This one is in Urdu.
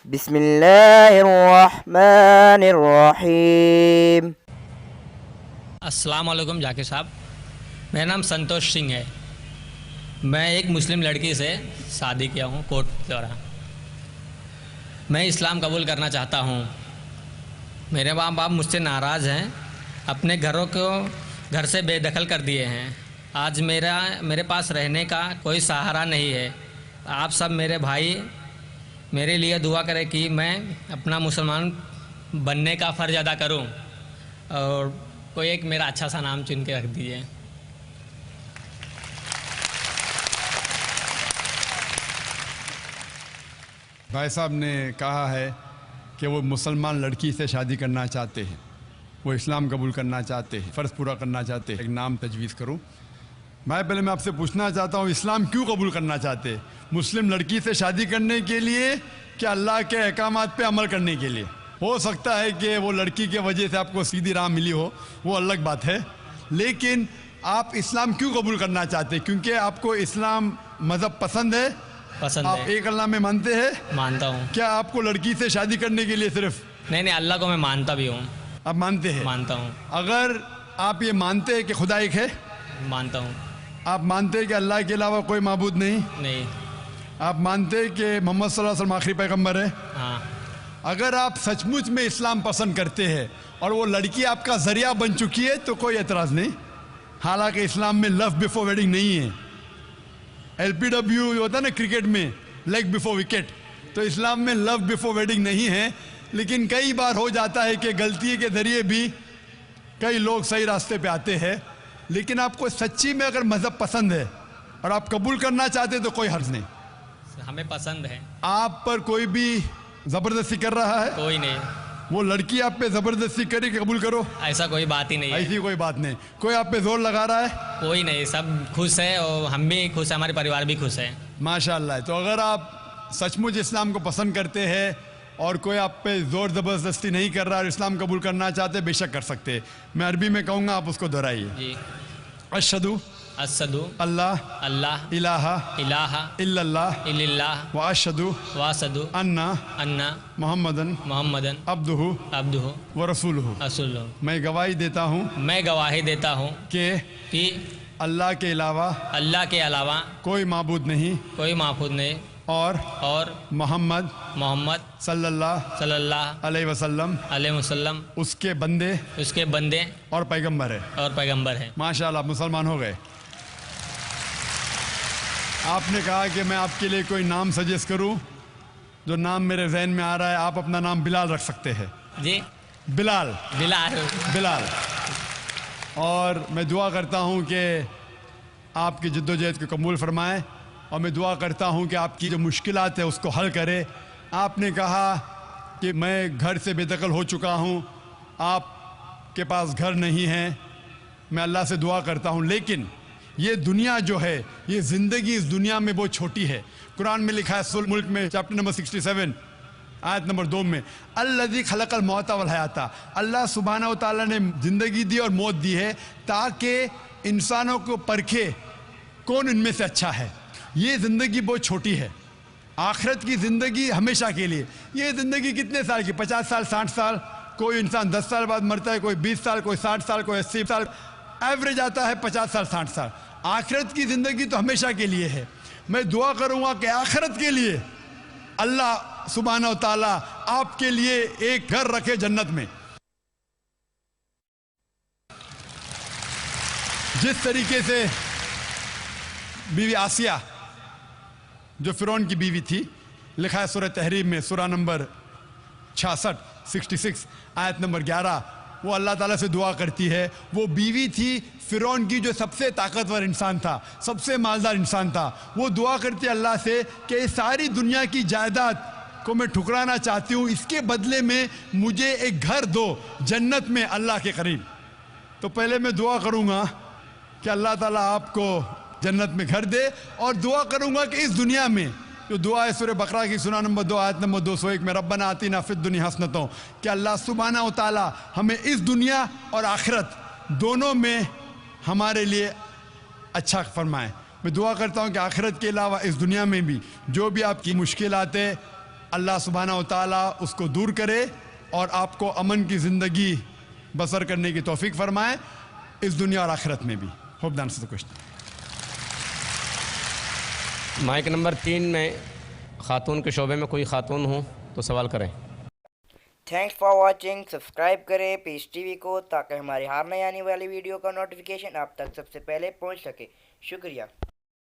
بسم اللہ الرحمن الرحیم۔ السلام علیکم ذاکر صاحب، میرا نام سنتوش سنگھ ہے۔ میں ایک مسلم لڑکی سے شادی کیا ہوں کوٹ دورہ۔ میں اسلام قبول کرنا چاہتا ہوں۔ میرے ماں باپ مجھ سے ناراض ہیں، اپنے گھروں کو گھر سے بے دخل کر دیے ہیں۔ آج میرے پاس رہنے کا کوئی سہارا نہیں ہے۔ آپ سب میرے بھائی میرے لیے دعا کریں کہ میں اپنا مسلمان بننے کا فرض ادا کروں، اور کوئی ایک میرا اچھا سا نام چن کے رکھ دیجیے۔ بھائی صاحب نے کہا ہے کہ وہ مسلمان لڑکی سے شادی کرنا چاہتے ہیں، وہ اسلام قبول کرنا چاہتے ہیں، فرض پورا کرنا چاہتے ہیں۔ ایک نام تجویز کروں۔ بھائی پہلے میں آپ سے پوچھنا چاہتا ہوں، اسلام کیوں قبول کرنا چاہتے ہیں؟ مسلم لڑکی سے شادی کرنے کے لیے کہ اللہ کے احکامات پہ عمل کرنے کے لیے؟ ہو سکتا ہے کہ وہ لڑکی کی وجہ سے آپ کو سیدھی راہ ملی ہو، وہ الگ بات ہے، لیکن آپ اسلام کیوں قبول کرنا چاہتے ہیں؟ کیونکہ آپ کو اسلام مذہب پسند ہے؟ پسند آپ ہے، ایک اللہ میں مانتے ہیں؟ مانتا ہوں۔ کیا آپ کو لڑکی سے شادی کرنے کے لیے صرف نہیں، اللہ کو میں مانتا بھی ہوں۔ آپ مانتے ہیں؟ مانتا ہوں، اگر آپ یہ مانتے ہیں کہ خدا ایک ہے، مانتا ہوں۔ آپ مانتے ہیں کہ اللہ کے علاوہ کوئی معبود نہیں، نہیں، آپ مانتے ہیں کہ محمد صلی اللہ علیہ وسلم آخری پیغمبر ہے، ہاں، اگر آپ سچ مچ میں اسلام پسند کرتے ہیں اور وہ لڑکی آپ کا ذریعہ بن چکی ہے تو کوئی اعتراض نہیں۔ حالانکہ اسلام میں لو بیفور ویڈنگ نہیں ہے۔ LPW ہوتا ہے نا کرکٹ میں، لیگ بیفور وکٹ، تو اسلام میں لو بیفور ویڈنگ نہیں ہے، لیکن کئی بار ہو جاتا ہے کہ غلطی کے ذریعے بھی کئی لوگ صحیح راستے پہ آتے ہیں۔ لیکن آپ کو سچی میں اگر مذہب پسند ہے اور آپ قبول کرنا چاہتے تو کوئی حرج نہیں۔ ہمیں پسند ہے، آپ پر کوئی بھی زبردستی کر رہا ہے؟ کوئی نہیں، وہ لڑکی آپ پہ زبردستی کرے کہ قبول کرو؟ ایسا کوئی بات ہی نہیں ہے، ایسی کوئی بات نہیں۔ کوئی آپ پہ زور لگا رہا ہے؟ کوئی نہیں، سب خوش ہے اور ہم بھی خوش ہیں، ہمارے پریوار بھی خوش ہے۔ ماشاء اللہ۔ تو اگر آپ سچ مچ اسلام کو پسند کرتے ہیں اور کوئی آپ پہ زور زبردستی نہیں کر رہا اور اسلام قبول کرنا چاہتے، بے شک کر سکتے ہیں۔ میں عربی میں کہوں گا، آپ اس کو دہرائیے۔ جی، اشہدو اشہدو اللہ اللہ الہ الہ الا اللہ الا اللہ واشہدو واشہدو ان ان محمدن محمدن عبدہ عبدہ ورسولہ۔ رسولہ۔ میں گواہی دیتا ہوں میں گواہی دیتا ہوں کہ کہ اللہ کے علاوہ اللہ کے علاوہ کوئی معبود نہیں، کوئی معبود نہیں، اور اور محمد محمد صلی اللہ صلی اللہ علیہ وسلم علیہ وسلم اس کے بندے اس کے بندے اور پیغمبر ہے۔ اور پیغمبر ہیں۔ ماشاءاللہ، آپ مسلمان ہو گئے۔ آپ نے کہا کہ میں آپ کے لیے کوئی نام سجیسٹ کروں، جو نام میرے ذہن میں آ رہا ہے۔ آپ اپنا نام بلال رکھ سکتے ہیں۔ جی، بلال، بلال۔ بلال۔ اور میں دعا کرتا ہوں کہ آپ کی جد و جہد کو قبول فرمائے، اور میں دعا کرتا ہوں کہ آپ کی جو مشکلات ہیں اس کو حل کرے۔ آپ نے کہا کہ میں گھر سے بے دخل ہو چکا ہوں، آپ کے پاس گھر نہیں ہے۔ میں اللہ سے دعا کرتا ہوں، لیکن یہ دنیا جو ہے، یہ زندگی اس دنیا میں بہت چھوٹی ہے۔ قرآن میں لکھا ہے سورۃ ملک میں چیپٹر نمبر 67 آیت نمبر 2 میں، الذی خلق الموت والحیات، اللہ سبحانہ و تعالیٰ نے زندگی دی اور موت دی ہے تاکہ انسانوں کو پرکھے کون ان میں سے اچھا ہے۔ یہ زندگی بہت چھوٹی ہے، آخرت کی زندگی ہمیشہ کے لیے۔ یہ زندگی کتنے سال کی؟ 50 سال، 60 سال، کوئی انسان 10 سال بعد مرتا ہے، کوئی 20 سال، کوئی 60 سال، کوئی 80 سال، ایوریج آتا ہے 50 سال، 60 سال۔ آخرت کی زندگی تو ہمیشہ کے لیے ہے۔ میں دعا کروں گا کہ آخرت کے لیے اللہ سبحانہ و تعالیٰ آپ کے لیے ایک گھر رکھے جنت میں۔ جس طریقے سے بیوی آسیہ جو فرعون کی بیوی تھی، لکھا ہے سورہ تحریم میں سورہ نمبر 66 آیت نمبر 11، وہ اللہ تعالیٰ سے دعا کرتی ہے۔ وہ بیوی تھی فرعون کی جو سب سے طاقتور انسان تھا، سب سے مالدار انسان تھا۔ وہ دعا کرتی ہے اللہ سے کہ اس ساری دنیا کی جائیداد کو میں ٹھکرانا چاہتی ہوں، اس کے بدلے میں مجھے ایک گھر دو جنت میں اللہ کے قریب۔ تو پہلے میں دعا کروں گا کہ اللہ تعالیٰ آپ کو جنت میں گھر دے، اور دعا کروں گا کہ اس دنیا میں جو دعا ہے سورہ بقرہ کی سورہ نمبر 2 آیت نمبر 201 میں، ربنا آتنا فی الدنیا حسنۃ، کہ اللہ سبحانہ و تعالیٰ ہمیں اس دنیا اور آخرت دونوں میں ہمارے لیے اچھا فرمائے۔ میں دعا کرتا ہوں کہ آخرت کے علاوہ اس دنیا میں بھی جو بھی آپ کی مشکلات ہیں، اللہ سبحانہ و تعالیٰ اس کو دور کرے اور آپ کو امن کی زندگی بسر کرنے کی توفیق فرمائے اس دنیا اور آخرت میں بھی. ہوپ دان سے کوشچن. مائک نمبر 3 میں خاتون کے شعبے میں کوئی خاتون ہوں تو سوال کریں. Thanks for watching. سبسکرائب کریں پیس ٹی وی کو تاکہ ہماری ہر نئی آنے والی ویڈیو کا نوٹیفیکیشن آپ تک سب سے پہلے پہنچ سکے. شکریہ.